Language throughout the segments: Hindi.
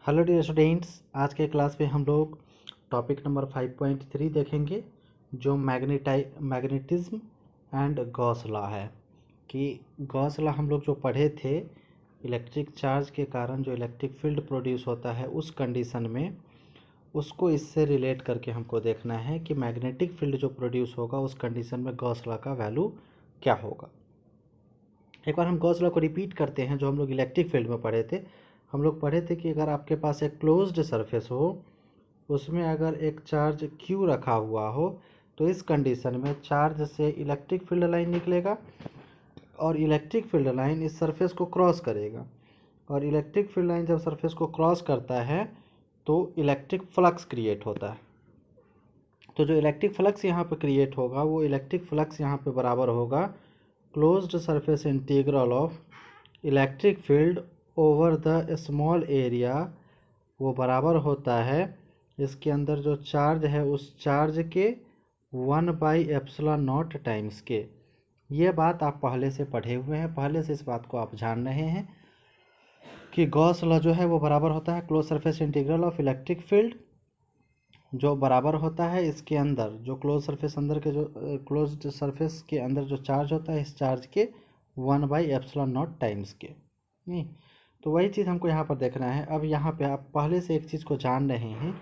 हेलो डियर स्टूडेंट्स, आज के क्लास में हम लोग टॉपिक नंबर 5.3 देखेंगे जो मैग्नेटिज्म एंड गॉस लॉ है। कि गॉस लॉ हम लोग जो पढ़े थे, इलेक्ट्रिक चार्ज के कारण जो इलेक्ट्रिक फील्ड प्रोड्यूस होता है उस कंडीशन में उसको इससे रिलेट करके हमको देखना है कि मैग्नेटिक फील्ड जो प्रोड्यूस होगा उस कंडीशन में गॉस लॉ का वैल्यू क्या होगा। एक बार हम गॉस लॉ को रिपीट करते हैं जो हम लोग इलेक्ट्रिक फील्ड में पढ़े थे। हम लोग पढ़े थे कि अगर आपके पास एक क्लोज्ड सरफेस हो, उसमें अगर एक चार्ज Q रखा हुआ हो, तो इस कंडीशन में चार्ज से इलेक्ट्रिक फील्ड लाइन निकलेगा और इलेक्ट्रिक फील्ड लाइन इस सरफेस को क्रॉस करेगा। और इलेक्ट्रिक फील्ड लाइन जब सरफेस को क्रॉस करता है तो इलेक्ट्रिक फ्लक्स क्रिएट होता है। तो जो इलेक्ट्रिक फ्लक्स यहाँ पे क्रिएट होगा वो इलेक्ट्रिक फ्लक्स यहाँ पे बराबर होगा closed surface integral of electric field over the small area, वो बराबर होता है इसके अंदर जो चार्ज है उस चार्ज के 1/ε0 टाइम्स के। ये बात आप पहले से पढ़े हुए हैं, पहले से इस बात को आप जान रहे हैं कि गॉस लॉ जो है वो बराबर होता है close surface integral of electric field, जो बराबर होता है इसके अंदर जो क्लोज सरफेस अंदर के जो क्लोज्ड सरफेस के अंदर जो चार्ज होता है इस चार्ज के 1/ε0 टाइम्स के। नहीं, तो वही चीज़ हमको यहाँ पर देखना है। अब यहाँ पे आप पहले से एक चीज़ को जान रहे हैं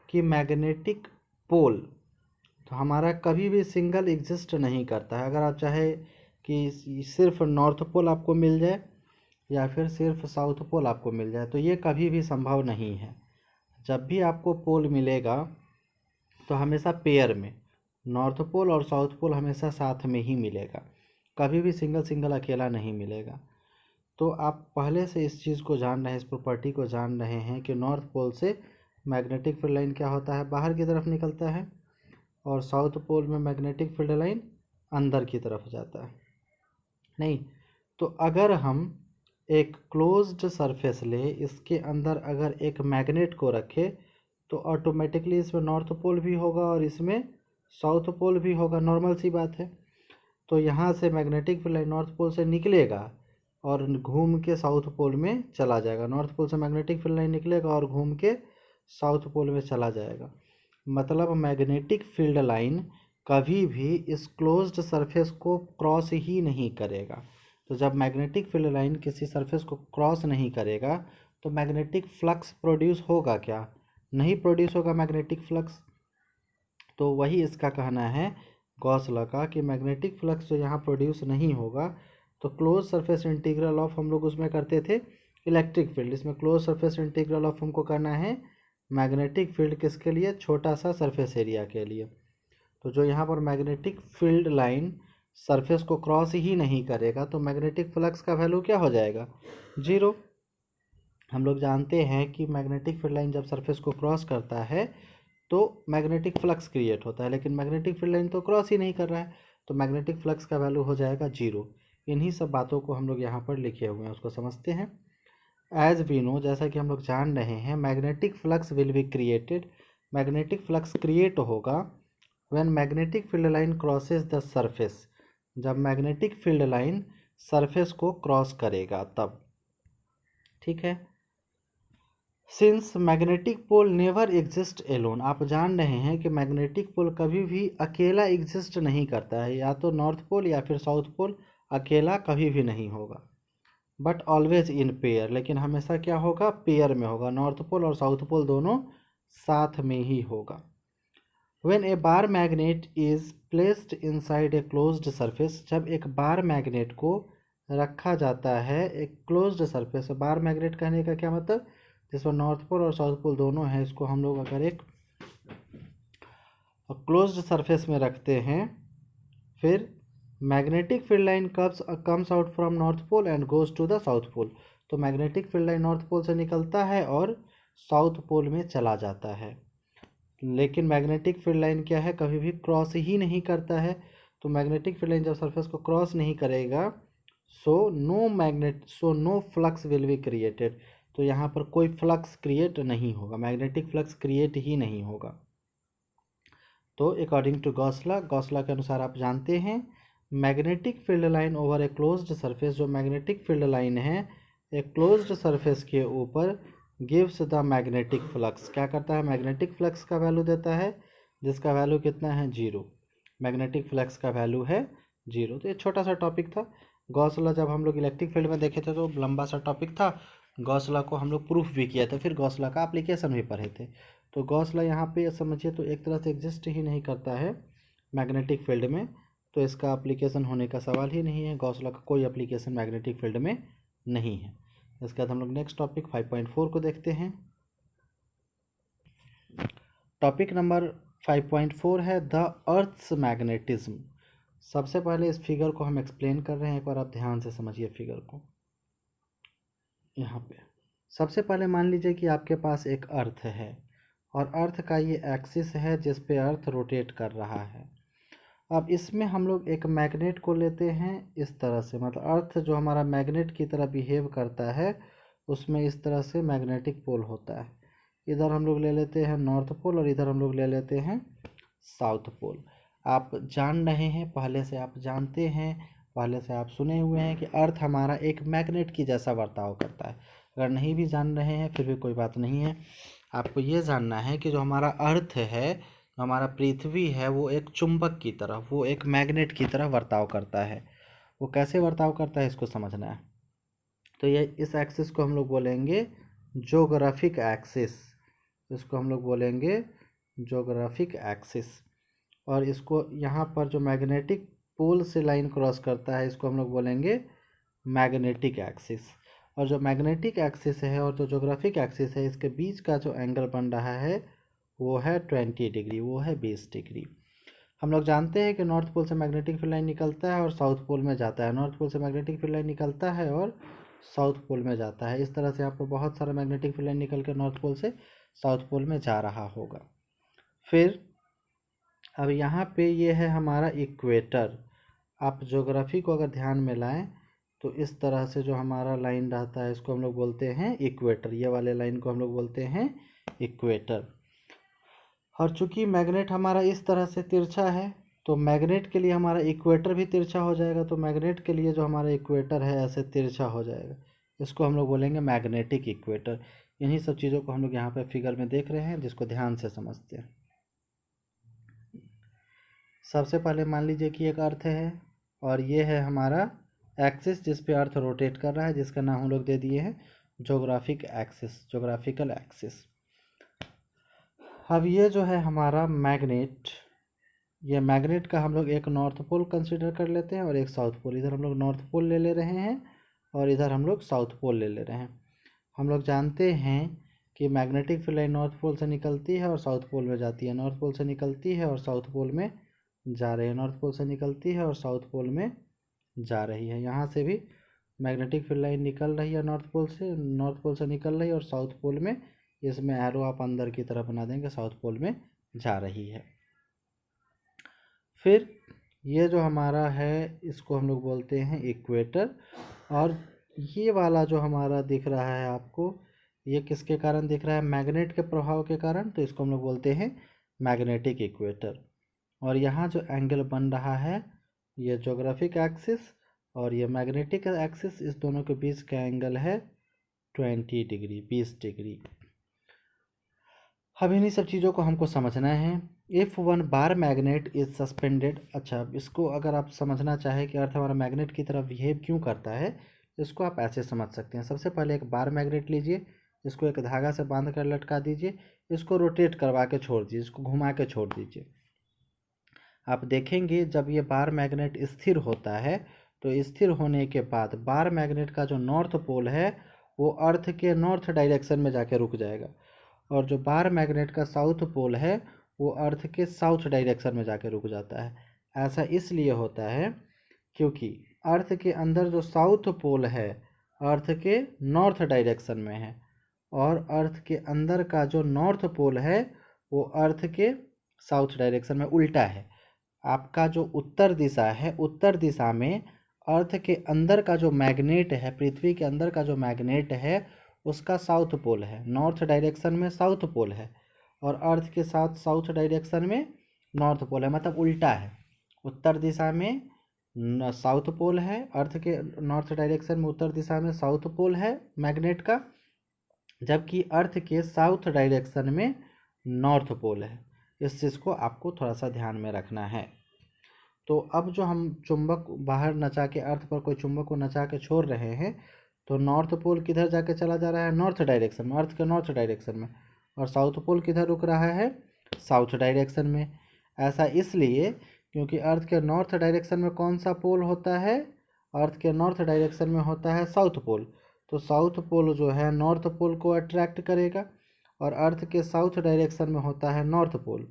कि मैग्नेटिक पोल तो हमारा कभी भी सिंगल एग्जिस्ट नहीं करता है। अगर आप चाहे कि सिर्फ नॉर्थ पोल आपको मिल जाए या फिर सिर्फ साउथ पोल आपको मिल जाए, तो ये कभी भी संभव नहीं है। जब भी आपको पोल मिलेगा तो हमेशा पेयर में नॉर्थ पोल और साउथ पोल हमेशा साथ में ही मिलेगा, कभी भी सिंगल सिंगल अकेला नहीं मिलेगा। तो आप पहले से इस चीज़ को जान रहे हैं, इस प्रॉपर्टी को जान रहे हैं कि नॉर्थ पोल से मैग्नेटिक फील्ड लाइन क्या होता है, बाहर की तरफ निकलता है, और साउथ पोल में मैग्नेटिक फील्ड लाइन अंदर की तरफ जाता है। नहीं, तो अगर हम एक क्लोज्ड सरफेस ले, इसके अंदर अगर एक मैग्नेट को रखे तो ऑटोमेटिकली इसमें नॉर्थ पोल भी होगा और इसमें साउथ पोल भी होगा, नॉर्मल सी बात है। तो यहाँ से magnetic field line north pole से निकलेगा और घूम के साउथ पोल में चला जाएगा। नॉर्थ पोल से मैग्नेटिक फील्ड लाइन निकलेगा और घूम के साउथ पोल में चला जाएगा। मतलब मैग्नेटिक फील्ड लाइन कभी भी इस क्लोज्ड सरफेस को क्रॉस ही नहीं करेगा। तो जब मैग्नेटिक फील्ड लाइन किसी सरफेस को क्रॉस नहीं करेगा तो मैग्नेटिक फ्लक्स प्रोड्यूस होगा क्या? नहीं प्रोड्यूस होगा मैग्नेटिक फ्लक्स। तो वही इसका कहना है गॉस लॉ का कि मैग्नेटिक फ्लक्स जो यहाँ प्रोड्यूस नहीं होगा। तो क्लोज सरफेस इंटीग्रल ऑफ हम लोग उसमें करते थे इलेक्ट्रिक फील्ड, इसमें क्लोज सरफेस इंटीग्रल ऑफ हमको करना है मैग्नेटिक फील्ड किसके लिए? छोटा सा सरफेस एरिया के लिए। तो जो यहाँ पर मैग्नेटिक फील्ड लाइन सरफेस को क्रॉस ही नहीं करेगा तो मैग्नेटिक फ्लक्स का वैल्यू क्या हो जाएगा? 0। हम लोग जानते हैं कि मैग्नेटिक फील्ड लाइन जब सरफेस को क्रॉस करता है तो मैग्नेटिक फ्लक्स क्रिएट होता है, लेकिन मैग्नेटिक फील्ड लाइन तो क्रॉस ही नहीं कर रहा है, तो मैग्नेटिक फ्लक्स का वैल्यू हो जाएगा 0। इन्हीं सब बातों को हम लोग यहाँ पर लिखे हुए हैं, उसको समझते हैं। एज वी नो, जैसा कि हम लोग जान रहे हैं, magnetic flux will be created, magnetic flux create होगा when magnetic field line crosses the surface, जब मैग्नेटिक फील्ड लाइन सरफेस को क्रॉस करेगा तब। ठीक है। Since magnetic pole never exist alone, आप जान रहे हैं कि मैग्नेटिक पोल कभी भी अकेला एग्जिस्ट नहीं करता है, या तो नॉर्थ पोल या फिर साउथ पोल अकेला कभी भी नहीं होगा, बट ऑलवेज इन पेयर, लेकिन हमेशा क्या होगा? पेयर में होगा। नॉर्थ पोल और साउथ पोल दोनों साथ में ही होगा। When A bar magnet is placed inside a closed surface, जब एक बार मैग्नेट को रखा जाता है एक क्लोज्ड सरफेस, बार मैग्नेट कहने का क्या मतलब? जिसमें नॉर्थ पोल और साउथ पोल दोनों हैं, इसको हम लोग अगर एक क्लोज्ड सरफेस में रखते हैं, फिर magnetic field line comes out from north pole and goes to the south pole, तो magnetic field line north pole से निकलता है और साउथ पोल में चला जाता है। लेकिन मैग्नेटिक फील्ड लाइन क्या है? कभी भी क्रॉस ही नहीं करता है। तो मैग्नेटिक फील्ड लाइन जब सरफेस को क्रॉस नहीं करेगा so no flux will be created, तो यहाँ पर कोई फ्लक्स क्रिएट नहीं होगा, मैग्नेटिक फ्लक्स क्रिएट ही नहीं होगा। तो अकॉर्डिंग टू गॉस लॉ के अनुसार आप जानते हैं magnetic field line over a closed surface, जो मैग्नेटिक फील्ड लाइन है एक क्लोज्ड सरफेस के ऊपर गिव्स द मैग्नेटिक फ्लक्स, क्या करता है, मैग्नेटिक फ्लक्स का वैल्यू देता है, जिसका वैल्यू कितना है, 0। मैग्नेटिक फ्लक्स का वैल्यू है 0। तो ये छोटा सा टॉपिक था। गॉस लॉ जब हम लोग इलेक्ट्रिक फील्ड में देखे थे तो लंबा सा टॉपिक था। गॉस लॉ को हम लोग प्रूफ भी किया था, फिर गॉस लॉ का एप्लीकेशन भी पढ़े थे। तो गॉस लॉ यहाँ पे समझिए तो एक तरह से एग्जिस्ट ही नहीं करता है मैग्नेटिक फील्ड में, तो इसका एप्लीकेशन होने का सवाल ही नहीं है। गॉस लॉ का कोई एप्लीकेशन मैग्नेटिक फील्ड में नहीं है। इसके बाद हम लोग नेक्स्ट टॉपिक 5.4 को देखते हैं। टॉपिक नंबर 5.4 है द अर्थ्स मैग्नेटिज्म। सबसे पहले इस फिगर को हम एक्सप्लेन कर रहे हैं, एक बार आप ध्यान से समझिए फिगर को। यहाँ पे सबसे पहले मान लीजिए कि आपके पास एक अर्थ है और अर्थ का ये एक्सिस है जिस पे अर्थ रोटेट कर रहा है। अब इसमें हम लोग एक मैग्नेट को लेते हैं इस तरह से, मतलब अर्थ जो हमारा मैग्नेट की तरह बिहेव करता है उसमें इस तरह से मैग्नेटिक पोल होता है। इधर हम लोग ले लेते हैं नॉर्थ पोल और इधर हम लोग ले लेते हैं साउथ पोल। आप जान रहे हैं, पहले से आप जानते हैं, पहले से आप सुने हुए हैं कि अर्थ हमारा एक मैग्नेट की जैसा बर्ताव करता है। अगर नहीं भी जान रहे हैं फिर भी कोई बात नहीं है, आपको ये जानना है कि जो हमारा अर्थ है, हमारा पृथ्वी है, वो एक चुंबक की तरह, वो एक मैग्नेट की तरह बर्ताव करता है। वो कैसे बर्ताव करता है इसको समझना है। तो ये इस एक्सिस को हम लोग बोलेंगे ज्योग्राफिक एक्सिस, इसको हम लोग बोलेंगे ज्योग्राफिक एक्सिस। और इसको यहाँ पर जो मैग्नेटिक पोल से लाइन क्रॉस करता है इसको हम लोग बोलेंगे मैग्नेटिक एक्सिस। और जो मैग्नेटिक एक्सिस है और जो ज्योग्राफिक एक्सिस है इसके बीच का जो एंगल बन रहा है वो है 20 डिग्री, वो है 20 डिग्री। हम लोग जानते हैं कि नॉर्थ पोल से मैग्नेटिक फील्ड लाइन निकलता है और साउथ पोल में जाता है, नॉर्थ पोल से मैग्नेटिक फील्ड लाइन निकलता है और साउथ पोल में जाता है। इस तरह से यहाँ पर बहुत सारा मैग्नेटिक फील्ड लाइन निकल कर नॉर्थ पोल से साउथ पोल में जा रहा होगा। फिर अब यहाँ पे ये है हमारा इक्वेटर। आप ज्योग्राफी को अगर ध्यान में लाएं तो इस तरह से जो हमारा लाइन रहता है इसको हम लोग बोलते हैं इक्वेटर, ये वाले लाइन को हम लोग बोलते हैं इक्वेटर। और चूंकि मैग्नेट हमारा इस तरह से तिरछा है तो मैग्नेट के लिए हमारा इक्वेटर भी तिरछा हो जाएगा, तो मैग्नेट के लिए जो हमारा इक्वेटर है ऐसे तिरछा हो जाएगा, इसको हम लोग बोलेंगे मैग्नेटिक इक्वेटर। इन्हीं सब चीज़ों को हम लोग यहाँ पे फिगर में देख रहे हैं, जिसको ध्यान से समझते हैं। सबसे पहले मान लीजिए कि एक अर्थ है और ये है हमारा एक्सिस जिस पे अर्थ रोटेट कर रहा है, जिसका नाम हम लोग दे दिए हैं ज्योग्राफिक एक्सिस, ज्योग्राफिकल एक्सिस। अब ये जो है हमारा मैग्नेट, ये मैग्नेट का हम लोग एक नॉर्थ पोल कंसीडर कर लेते हैं और एक साउथ पोल। इधर हम लोग नॉर्थ पोल ले ले रहे हैं और इधर हम लोग साउथ पोल ले ले रहे हैं। हम लोग जानते हैं कि magnetic field line north pole से निकलती है और साउथ पोल में जाती है, नॉर्थ पोल से निकलती है और साउथ पोल में जा रही है, नॉर्थ पोल से निकलती है और साउथ पोल में जा रही है। यहाँ से भी मैग्नेटिक फील्ड लाइन निकल रही है नॉर्थ पोल से, नॉर्थ पोल से निकल रही है और साउथ पोल में, इसमें एरो आप अंदर की तरफ बना देंगे, साउथ पोल में जा रही है। फिर ये जो हमारा है इसको हम लोग बोलते हैं इक्वेटर। और ये वाला जो हमारा दिख रहा है आपको, ये किसके कारण दिख रहा है, मैग्नेट के प्रभाव के कारण, तो इसको हम लोग बोलते हैं मैग्नेटिक इक्वेटर। और यहाँ जो एंगल बन रहा है ये ज्योग्राफिक एक्सिस और ये मैग्नेटिक एक्सिस, इस दोनों के बीच का एंगल है 20 डिग्री, 20 डिग्री। अब इन्हीं सब चीज़ों को हमको समझना है। If one bar magnet is suspended, अच्छा इसको अगर आप समझना चाहें कि अर्थ हमारा मैग्नेट की तरह बिहेव क्यों करता है, इसको आप ऐसे समझ सकते हैं। सबसे पहले एक बार मैग्नेट लीजिए, इसको एक धागा से बांध कर लटका दीजिए, इसको रोटेट करवा के छोड़ दीजिए, इसको घुमा के छोड़ दीजिए। आप देखेंगे जब ये बार मैग्नेट स्थिर होता है तो स्थिर होने के बाद बार मैग्नेट का जो नॉर्थ पोल है वो अर्थ के नॉर्थ डायरेक्शन में जाके रुक जाएगा, और जो बार मैग्नेट का साउथ पोल है वो अर्थ के साउथ डायरेक्शन में जाके रुक जाता है। ऐसा इसलिए होता है क्योंकि अर्थ के अंदर जो साउथ पोल है अर्थ के नॉर्थ डायरेक्शन में है, और अर्थ के अंदर का जो नॉर्थ पोल है वो अर्थ के साउथ डायरेक्शन में उल्टा है। आपका जो उत्तर दिशा है, उत्तर दिशा में अर्थ के अंदर का जो मैग्नेट है, पृथ्वी के अंदर का जो मैग्नेट है उसका साउथ पोल है, नॉर्थ डायरेक्शन में साउथ पोल है, और अर्थ के साथ साउथ डायरेक्शन में नॉर्थ पोल है, मतलब उल्टा है। उत्तर दिशा में साउथ पोल है, अर्थ के नॉर्थ डायरेक्शन में उत्तर दिशा में साउथ पोल है मैग्नेट का, जबकि अर्थ के साउथ डायरेक्शन में नॉर्थ पोल है। इस चीज़ को आपको थोड़ा सा ध्यान में रखना है। तो अब जो हम चुंबक बाहर नचा के, अर्थ पर कोई चुंबक को नचा के छोड़ रहे हैं, तो नॉर्थ पोल किधर जाके चला जा रहा है? नॉर्थ डायरेक्शन में, अर्थ के नॉर्थ डायरेक्शन में। और साउथ पोल किधर रुक रहा है? साउथ डायरेक्शन में। ऐसा इसलिए क्योंकि अर्थ के नॉर्थ डायरेक्शन में कौन सा पोल होता है? अर्थ के नॉर्थ डायरेक्शन में होता है साउथ पोल। तो साउथ पोल जो है नॉर्थ पोल को अट्रैक्ट करेगा, और अर्थ के साउथ डायरेक्शन में होता है नॉर्थ पोल,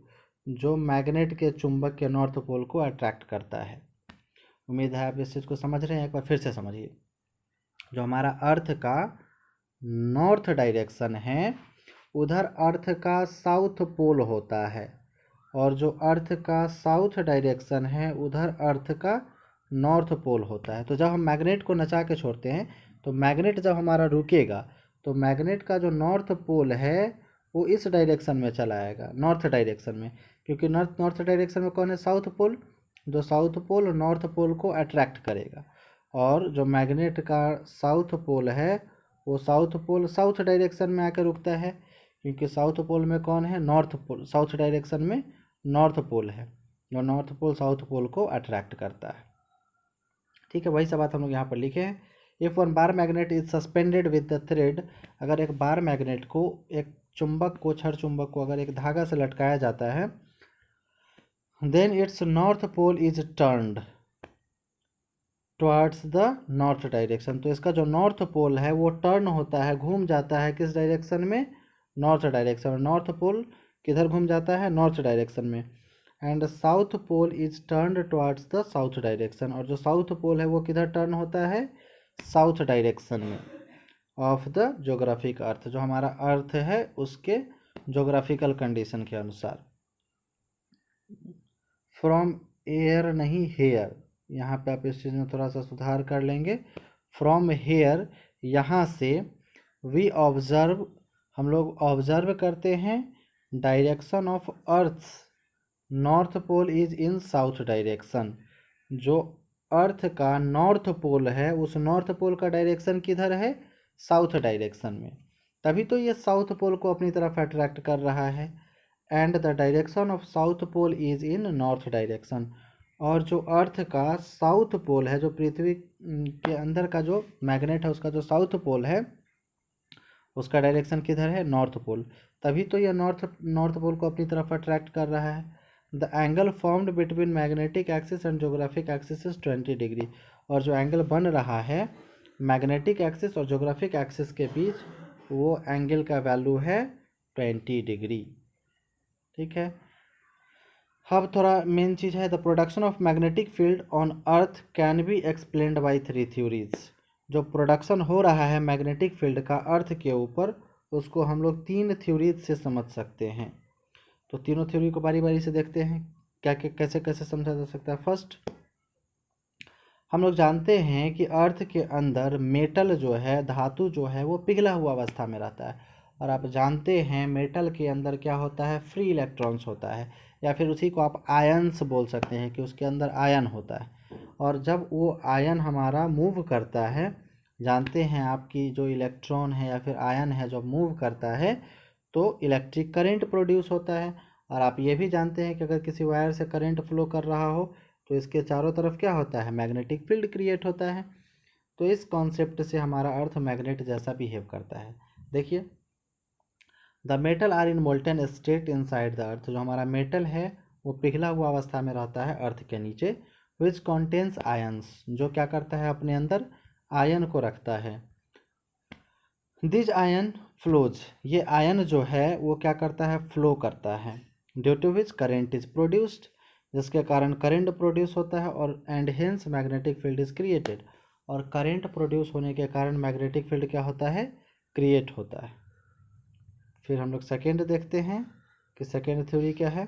जो मैग्नेट के चुंबक के नॉर्थ पोल को अट्रैक्ट करता है। उम्मीद है आप इस चीज़ को समझ रहे हैं। एक बार फिर से समझिए, जो हमारा अर्थ का नॉर्थ डायरेक्शन है, उधर अर्थ का साउथ पोल होता है, और जो अर्थ का साउथ डायरेक्शन है उधर अर्थ का नॉर्थ पोल होता है। तो जब हम मैग्नेट को नचा के छोड़ते हैं, तो मैग्नेट जब हमारा रुकेगा, तो मैग्नेट का जो नॉर्थ पोल है वो इस डायरेक्शन में चला आएगा, नॉर्थ डायरेक्शन में, क्योंकि नॉर्थ डायरेक्शन में कौन है? South pole. जो साउथ पोल नॉर्थ पोल को अट्रैक्ट करेगा, और जो मैग्नेट का साउथ पोल है वो साउथ पोल साउथ डायरेक्शन में आकर रुकता है, क्योंकि साउथ पोल में कौन है? North pole. साउथ डायरेक्शन में नॉर्थ पोल है, जो नॉर्थ पोल साउथ पोल को अट्रैक्ट करता है। ठीक है, वही सब बात हम लोग यहाँ पर लिखे हैं। If one bar magnet is suspended with the thread, अगर एक बार मैग्नेट को, एक चुंबक को, छड़ चुंबक को अगर एक धागा से लटकाया जाता है, then its north pole is turned towards the north direction. तो इसका जो नॉर्थ पोल है वो टर्न होता है, घूम जाता है किस डायरेक्शन में? नॉर्थ डायरेक्शन में। नॉर्थ पोल किधर घूम जाता है? नॉर्थ डायरेक्शन में। And south pole is turned towards the south direction, और जो साउथ पोल है वो किधर टर्न होता है? साउथ डायरेक्शन में ऑफ द ज्योग्राफिक अर्थ, जो हमारा अर्थ है उसके ज्योग्राफिकल कंडीशन के अनुसार। फ्रॉम एयर नहीं हेयर, यहाँ पे आप इस चीज़ में थोड़ा सा सुधार कर लेंगे। फ्रॉम हेयर, यहाँ से, वी ऑब्जर्व, हम लोग ऑब्जर्व करते हैं, direction of earth north pole is in south direction. जो अर्थ का नॉर्थ पोल है उस नॉर्थ पोल का डायरेक्शन किधर है? साउथ डायरेक्शन में। तभी तो ये साउथ पोल को अपनी तरफ अट्रैक्ट कर रहा है। And the direction of south pole is in north direction, और जो अर्थ का साउथ पोल है, जो पृथ्वी के अंदर का जो मैग्नेट है उसका जो साउथ पोल है उसका डायरेक्शन किधर है? North pole. तभी तो ये नॉर्थ पोल को अपनी तरफ अट्रैक्ट कर रहा है। The angle formed between magnetic axis and geographic axis is 20 degree, और जो एंगल बन रहा है मैग्नेटिक एक्सिस और ज्योग्राफिक एक्सिस के बीच, वो एंगल का वैल्यू है 20 डिग्री। ठीक है, अब थोड़ा मेन चीज़ है, the production of magnetic field on earth can be explained by 3 theories. जो प्रोडक्शन हो रहा है मैग्नेटिक फील्ड का अर्थ के ऊपर, उसको हम लोग 3 थ्योरीज से समझ सकते हैं। तो तीनों थ्योरी को बारी बारी से देखते हैं, क्या क्या कैसे कैसे समझा जा सकता है। फर्स्ट, हम लोग जानते हैं कि अर्थ के अंदर मेटल जो है, धातु जो है, वो पिघला हुआ अवस्था में रहता है, और आप जानते हैं मेटल के अंदर क्या होता है? फ्री इलेक्ट्रॉन्स होता है, या फिर उसी को आप आयन्स बोल सकते हैं कि उसके अंदर आयन होता है। और जब वो आयन हमारा मूव करता है, जानते हैं आपकी जो इलेक्ट्रॉन है या फिर आयन है जब मूव करता है तो इलेक्ट्रिक करंट प्रोड्यूस होता है। और आप ये भी जानते हैं कि अगर किसी वायर से करंट फ्लो कर रहा हो तो इसके चारों तरफ क्या होता है? मैग्नेटिक फील्ड क्रिएट होता है। तो इस कॉन्सेप्ट से हमारा अर्थ मैग्नेट जैसा बिहेव करता है। देखिए, the metal are in molten state inside the earth, जो हमारा मेटल है वो पिघला हुआ अवस्था में रहता है अर्थ के नीचे, विच कॉन्टेन्स आयन्स, जो क्या करता है? अपने अंदर आयन को रखता है। दिज आयन फ्लोज, ये आयन जो है वो क्या करता है? फ्लो करता है। Due to which current is produced, जिसके कारण करंट प्रोड्यूस होता है, और and hence magnetic field is created, और करंट प्रोड्यूस होने के कारण मैग्नेटिक फील्ड क्या होता है? क्रिएट होता है। फिर हम लोग सेकेंड देखते हैं कि सेकेंड थ्योरी क्या है।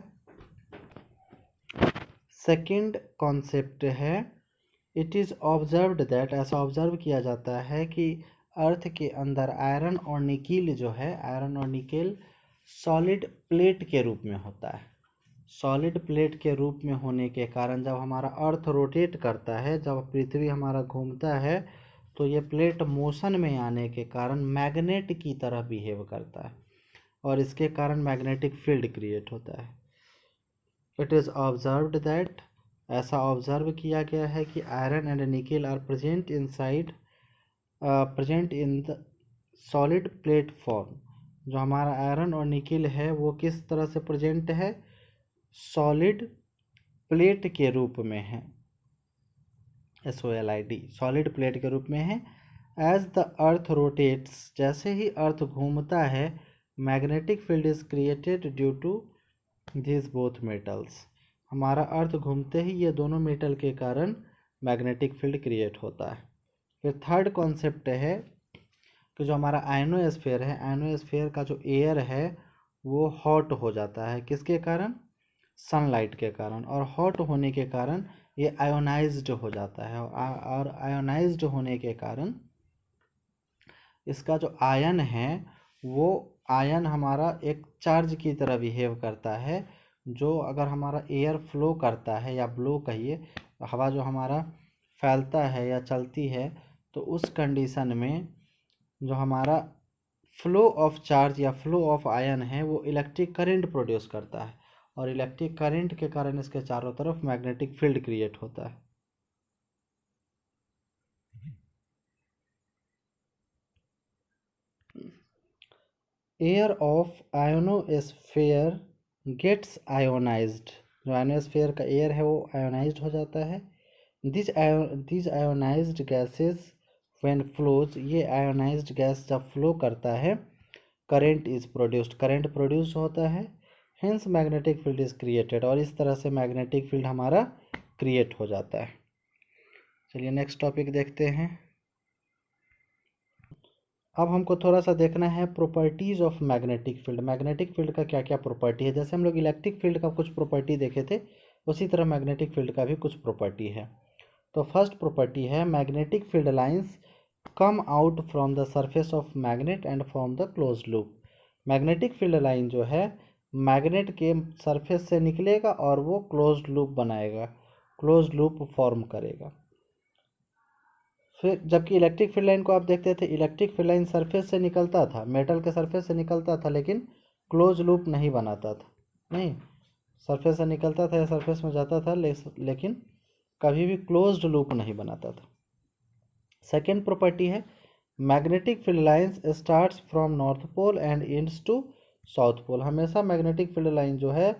सेकेंड कॉन्सेप्ट है, इट इज़ ऑब्जर्व्ड दैट, ऐसा ऑब्जर्व किया जाता है कि अर्थ के अंदर आयरन और निकेल जो है, आयरन और निकेल सॉलिड प्लेट के रूप में होता है। सॉलिड प्लेट के रूप में होने के कारण जब हमारा अर्थ रोटेट करता है, जब पृथ्वी हमारा घूमता है, तो ये प्लेट मोशन में आने के कारण मैग्नेट की तरह बिहेव करता है और इसके कारण मैग्नेटिक फील्ड क्रिएट होता है। इट इज़ ऑब्जर्व्ड दैट, ऐसा ऑब्जर्व किया गया है कि iron and nickel are present in the solid platform. जो हमारा आयरन और निकेल है वो किस तरह से प्रेजेंट है? सॉलिड प्लेट के रूप में है, SOLID, सॉलिड प्लेट के रूप में है। एज द अर्थ रोटेट्स, जैसे ही अर्थ घूमता है, magnetic field is created due to this both metals. हमारा अर्थ घूमते ही ये दोनों मेटल के कारण मैग्नेटिक फील्ड क्रिएट होता है। फिर थर्ड कॉन्सेप्ट है कि जो हमारा आयनोस्फीयर है, आयनोस्फीयर का जो एयर है वो हॉट हो जाता है, किसके कारण? सनलाइट के कारण। और हॉट होने के कारण ये आयोनाइज्ड हो जाता है और आयोनाइज्ड होने के कारण इसका जो आयन है वो आयन हमारा एक चार्ज की तरह बिहेव करता है। जो अगर हमारा एयर फ्लो करता है या ब्लो कहिए, हवा जो हमारा फैलता है या चलती है, तो उस कंडीशन में जो हमारा फ्लो ऑफ चार्ज या फ्लो ऑफ आयन है वो इलेक्ट्रिक करंट प्रोड्यूस करता है और इलेक्ट्रिक करंट के कारण इसके चारों तरफ मैग्नेटिक फील्ड क्रिएट होता है। Air of ionosphere gets ionised, जो आयोनोस्फीयर का एयर है वो आयोनाइज्ड हो जाता है। This ionised gases when flows, ये आयोनाइज्ड गैस जब फ्लो करता है, current is produced, current produce होता है, hence magnetic field is created, और इस तरह से मैग्नेटिक फील्ड हमारा क्रिएट हो जाता है। चलिए नेक्स्ट टॉपिक देखते हैं। अब हमको थोड़ा सा देखना है properties of magnetic field. Magnetic field का क्या क्या प्रॉपर्टी है? जैसे हम लोग इलेक्ट्रिक फील्ड का कुछ प्रॉपर्टी देखे थे, उसी तरह मैग्नेटिक फील्ड का भी कुछ प्रॉपर्टी है। तो फर्स्ट प्रॉपर्टी है magnetic field lines come out from the surface of magnet and from the close loop. Magnetic field line जो है मैग्नेट के सरफेस से निकलेगा और वो क्लोज लूप बनाएगा, क्लोज लूप फॉर्म करेगा। फिर जबकि इलेक्ट्रिक फील्ड लाइन को आप देखते थे, इलेक्ट्रिक फील्ड लाइन सरफेस से निकलता था, मेटल के सरफेस से निकलता था, लेकिन क्लोज लूप नहीं बनाता था। नहीं, सरफेस से निकलता था या सरफेस में जाता था, लेकिन कभी भी क्लोज्ड लूप नहीं बनाता था। सेकेंड प्रॉपर्टी है magnetic field lines starts from north pole and ends to south pole. हमेशा मैग्नेटिक फील्ड लाइन जो है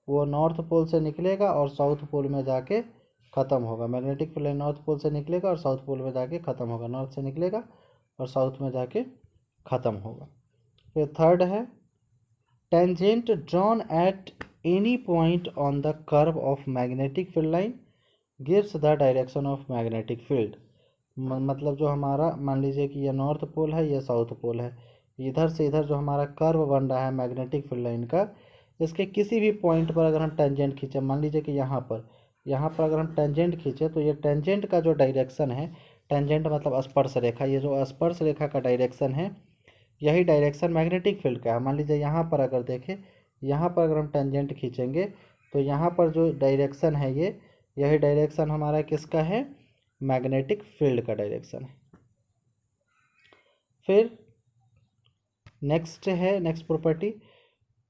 वो नॉर्थ पोल से निकलेगा और साउथ पोल में जाके ख़त्म होगा। Magnetic field line north pole से निकलेगा और साउथ पोल में जाके ख़त्म होगा, नॉर्थ से निकलेगा और साउथ में जाके ख़त्म होगा। फिर थर्ड है tangent drawn at any point on the curve of magnetic field line gives the direction of magnetic field. मतलब जो हमारा मान लीजिए कि ये नॉर्थ पोल है, ये साउथ पोल है, इधर से इधर जो हमारा कर्व बन रहा है मैग्नेटिक फील्ड लाइन का, इसके किसी भी पॉइंट पर अगर हम टेंजेंट खींचे, मान लीजिए कि यहाँ पर अगर हम टेंजेंट खींचे तो ये टेंजेंट का जो डायरेक्शन है, टेंजेंट मतलब स्पर्श रेखा, ये जो स्पर्श रेखा का डायरेक्शन है यही डायरेक्शन मैग्नेटिक फील्ड का है। मान लीजिए यहाँ पर अगर देखें, यहाँ पर अगर हम टेंजेंट खींचेंगे तो यहाँ पर जो डायरेक्शन है यही डायरेक्शन हमारा किसका है? मैग्नेटिक फील्ड का डायरेक्शन है। फिर next property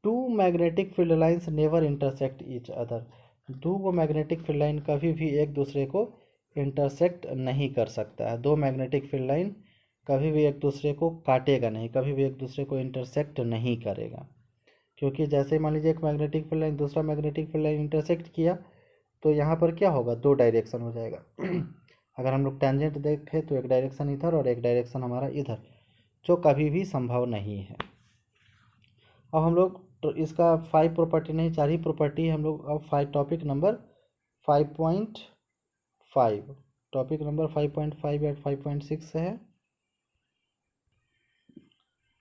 two magnetic field lines never intersect each other. दो को मैग्नेटिक फील्ड लाइन कभी भी एक दूसरे को इंटरसेक्ट नहीं कर सकता है। दो मैग्नेटिक फील्ड लाइन कभी भी एक दूसरे को काटेगा नहीं, कभी भी एक दूसरे को इंटरसेक्ट नहीं करेगा, क्योंकि जैसे मान लीजिए एक मैग्नेटिक फील्ड लाइन दूसरा मैग्नेटिक फील्ड लाइन इंटरसेक्ट किया तो यहाँ पर क्या होगा? दो डायरेक्शन हो जाएगा। अगर हम लोग टेंजेंट देखें तो एक डायरेक्शन इधर और एक डायरेक्शन हमारा इधर, जो कभी भी संभव नहीं है। अब हम लोग तो इसका 5 प्रॉपर्टी नहीं, 4 ही प्रॉपर्टी हम लोग अब 5 टॉपिक नंबर 5.5 टॉपिक नंबर 5.5 या 5.6 है।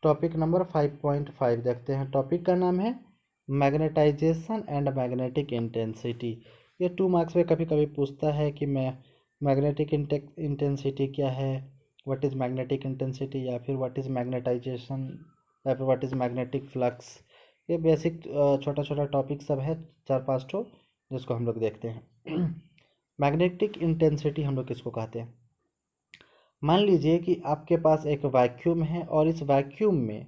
टॉपिक नंबर 5.5 देखते हैं। टॉपिक का नाम है मैग्नेटाइजेशन एंड मैग्नेटिक इंटेंसिटी। ये 2 मार्क्स में कभी कभी पूछता है कि मैग्नेटिक इंटेंसिटी क्या है, व्हाट इज़ मैग्नेटिक इंटेंसिटी, या फिर व्हाट इज़ मैग्नेटाइजेशन, या फिर व्हाट इज़ मैग्नेटिक फ्लक्स। ये बेसिक छोटा छोटा टॉपिक सब है, 4-5 ठो, जिसको हम लोग देखते हैं। मैग्नेटिक इंटेंसिटी हम लोग किसको कहते हैं? मान लीजिए कि आपके पास एक वैक्यूम है और इस वैक्यूम में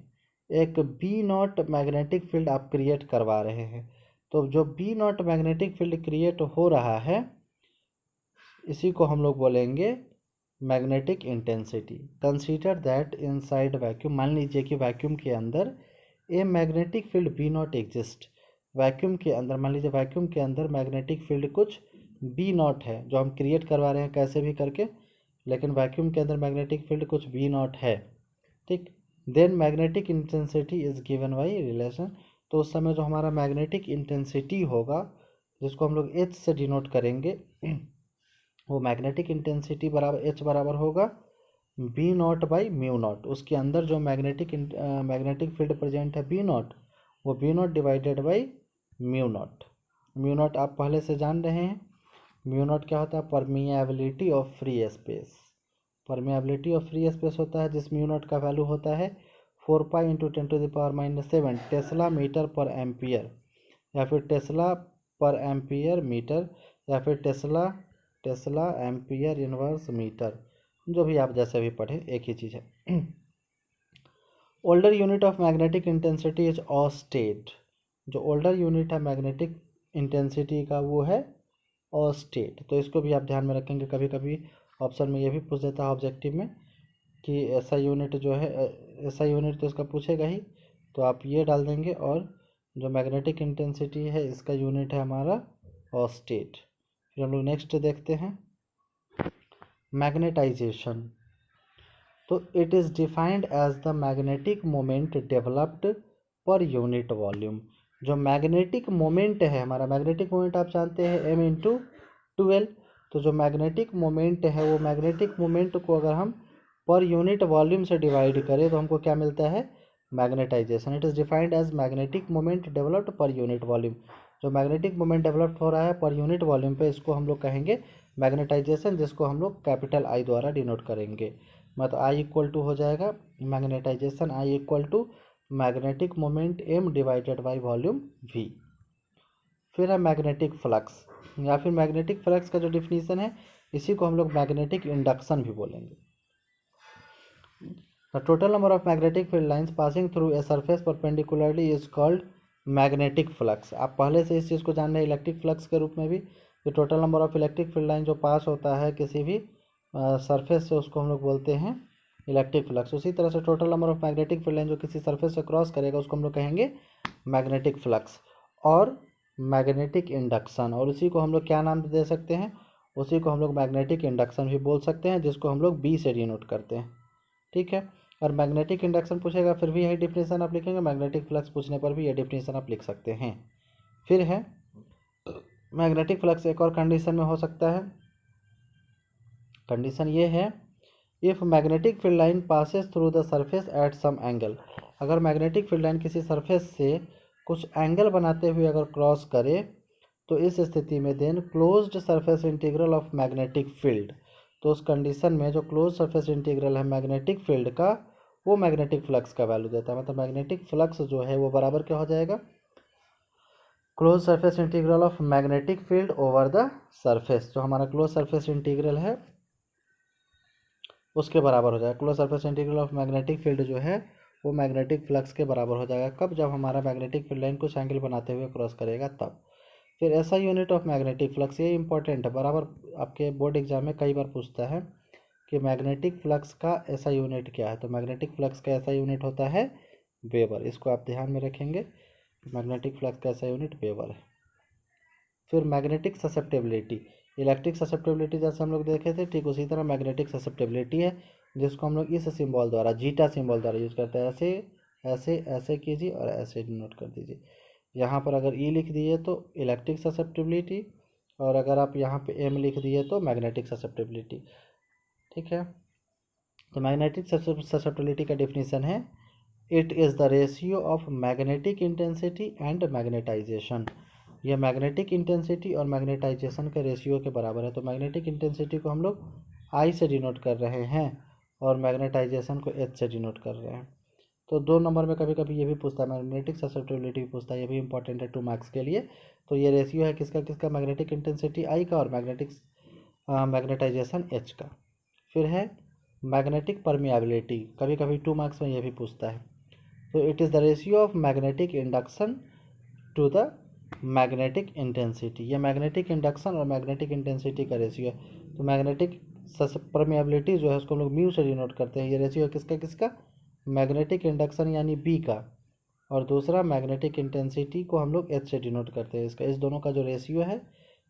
एक बी नॉट मैग्नेटिक फील्ड आप क्रिएट करवा रहे हैं। तो जो B naught magnetic field create हो रहा है इसी को हम लोग बोलेंगे magnetic intensity. Consider that inside vacuum, मान लीजिए कि वैक्यूम के अंदर a magnetic field B naught exist. Vacuum के अंदर मान लीजिए वैक्यूम के अंदर मैग्नेटिक फील्ड कुछ बी नॉट है जो हम क्रिएट करवा रहे हैं कैसे भी करके, लेकिन वैक्यूम के अंदर मैग्नेटिक फील्ड कुछ बी नॉट है, ठीक। Then magnetic intensity is given by relation. तो उस समय जो हमारा मैग्नेटिक इंटेंसिटी होगा जिसको हम लोग एच से डिनोट करेंगे वो मैग्नेटिक इंटेंसिटी बराबर एच बराबर होगा B naught by mu naught. उसके अंदर जो मैग्नेटिक फील्ड प्रेजेंट है बी नॉट, वो B naught divided by mu naught. Mu naught आप पहले से जान रहे हैं, म्यू नॉट क्या होता है, permeability of free space. Permeability of free space होता है जिस म्यू नॉट का वैल्यू होता है 4 पाई इंटू 10⁻⁷ टेस्ला मीटर पर एम्पियर, या फिर टेस्ला पर एम्पियर मीटर, या फिर टेस्ला एम्पियर इनवर्स मीटर, जो भी आप जैसे भी पढ़े एक ही चीज़ है। Older unit of magnetic intensity is oersted. जो ओल्डर यूनिट है मैग्नेटिक इंटेंसिटी का वो है ऑस्टेट। तो इसको भी आप ध्यान में रखेंगे, कभी कभी ऑप्शन में ये भी पूछ देता है ऑब्जेक्टिव में कि ऐसा यूनिट जो है ऐसा यूनिट तो इसका पूछेगा ही, तो आप ये डाल देंगे। और जो मैग्नेटिक इंटेंसिटी है इसका यूनिट है हमारा ऑस्टेट। फिर हम लोग नेक्स्ट देखते हैं मैग्नेटाइजेशन। तो it is defined as the magnetic moment developed per unit volume. जो मैग्नेटिक मोमेंट है हमारा, मैग्नेटिक मोमेंट आप जानते हैं m इंटू 2l। तो जो मैग्नेटिक मोमेंट है वो मैग्नेटिक मोमेंट को अगर हम पर यूनिट वॉल्यूम से डिवाइड करें तो हमको क्या मिलता है, magnetization. It is defined as magnetic moment developed per unit volume. जो मैग्नेटिक मोमेंट डेवलप हो रहा है पर यूनिट वॉल्यूम पे, इसको हम लोग कहेंगे मैग्नेटाइजेशन, जिसको हम लोग कैपिटल आई द्वारा डिनोट करेंगे। मतलब आई इक्वल टू हो जाएगा magnetization, I equal to magnetic moment m divided by volume v। फिर है मैग्नेटिक फ्लक्स, या फिर मैग्नेटिक फ्लक्स का जो डिफिनीशन है इसी को हम लोग मैग्नेटिक इंडक्शन भी बोलेंगे। The total number of magnetic field lines passing through a surface perpendicularly is called magnetic flux. आप पहले से इस चीज़ को जान रहे हैं इलेक्ट्रिक फ्लक्स के रूप में भी। जो total number of electric field line जो पास होता है किसी भी सरफेस से उसको हम लोग बोलते हैं इलेक्ट्रिक फ्लक्स। उसी तरह से total number of magnetic field line जो किसी सरफेस से क्रॉस करेगा उसको हम लोग कहेंगे मैग्नेटिक फ्लक्स और मैग्नेटिक इंडक्शन। और उसी को हम लोग क्या नाम दे सकते हैं, उसी को हम लोग मैग्नेटिक इंडक्शन भी बोल सकते हैं, जिसको हम लोग बी से डिनोट करते हैं, ठीक है। और मैग्नेटिक इंडक्शन पूछेगा फिर भी यही डिफिनेशन आप लिखेंगे, मैग्नेटिक फ्लक्स पूछने पर भी यह डिफिनेशन आप लिख सकते हैं। फिर है मैग्नेटिक फ्लक्स एक और कंडीशन में हो सकता है। कंडीशन ये है, if magnetic field line passes through the surface at some angle. अगर मैग्नेटिक फील्ड लाइन किसी सरफेस से कुछ एंगल बनाते हुए अगर क्रॉस करे तो इस स्थिति में then closed surface integral of magnetic field. तो उस कंडीशन में जो क्लोज सरफेस इंटीग्रल है मैग्नेटिक फील्ड का वो मैग्नेटिक फ्लक्स का वैल्यू देता है। मतलब मैग्नेटिक फ्लक्स जो है वो बराबर क्या हो जाएगा, close surface integral of magnetic field over the surface. जो हमारा क्लोज सरफेस इंटीग्रल है उसके बराबर हो जाएगा। Close surface integral of magnetic field जो है वो मैग्नेटिक फ्लक्स के बराबर हो जाएगा। कब, जब हमारा मैग्नेटिक फील्ड लाइन कुछ एंगल बनाते हुए क्रॉस करेगा तब। फिर ऐसा यूनिट ऑफ मैग्नेटिक फ्लक्स, ये इंपॉर्टेंट है, बराबर आपके बोर्ड एग्जाम में कई बार पूछता है कि मैग्नेटिक फ्लक्स का ऐसा यूनिट क्या है। तो मैग्नेटिक फ्लक्स का ऐसा यूनिट होता है वेबर। इसको आप ध्यान में रखेंगे, मैग्नेटिक फ्लक्स का ऐसा यूनिट वेबर है। फिर मैग्नेटिक ससेप्टेबिलिटी, इलेक्ट्रिक ससेप्टेबिलिटी जैसे हम लोग देखे थे ठीक उसी तरह मैग्नेटिक ससेप्टेबिलिटी है, जिसको हम लोग इस सिंबल द्वारा, जीटा सिंबल द्वारा यूज करते हैं। ऐसे ऐसे ऐसे कीजिए और ऐसे नोट कर दीजिए। यहाँ पर अगर ई लिख दिए तो इलेक्ट्रिक ससेप्टेबिलिटी, और अगर आप यहाँ पे एम लिख दिए तो मैग्नेटिक ससेप्टेबिलिटी, ठीक है। तो मैग्नेटिक ससेप्टेबिलिटी का डिफिनीशन है, it is the ratio of magnetic intensity and magnetization. यह मैग्नेटिक इंटेंसिटी और मैग्नेटाइजेशन के रेशियो के बराबर है। तो मैग्नेटिक इंटेंसिटी को हम लोग आई से डिनोट कर रहे हैं और मैग्नेटाइजेशन को एच से डिनोट कर रहे हैं। तो 2 नंबर में कभी कभी ये भी पूछता है, मैग्नेटिक ससेप्टेबिलिटी भी पूछता है, ये भी इंपॉर्टेंट है 2 मार्क्स के लिए। तो ये रेशियो है किसका किसका, मैग्नेटिक इंटेंसिटी आई का और मैग्नेटाइजेशन एच का। फिर है मैग्नेटिक परमिएबिलिटी, कभी कभी 2 मार्क्स में ये भी पूछता है। तो it is the ratio of magnetic induction to the magnetic intensity. ये मैग्नेटिक इंडक्शन और मैग्नेटिक इंटेंसिटी का रेशियो है। तो मैग्नेटिक परमिएबिलिटी जो है उसको हम लोग म्यू से डिनोट करते हैं। ये रेशियो किसका किसका, मैग्नेटिक इंडक्शन यानी बी का, और दूसरा मैग्नेटिक इंटेंसिटी को हम लोग एच से डिनोट करते हैं। इसका इस दोनों का जो रेशियो है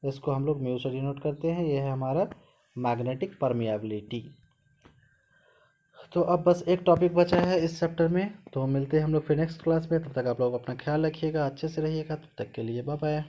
इसको हम लोग म्यू से डिनोट करते हैं। ये है हमारा मैग्नेटिक परमिएबिलिटी। तो अब बस एक टॉपिक बचा है इस चैप्टर में, तो मिलते हैं हम लोग फिर नेक्स्ट क्लास में। तब तक आप लोग अपना ख्याल रखिएगा, अच्छे से रहिएगा। तब तक के लिए बाय बाय।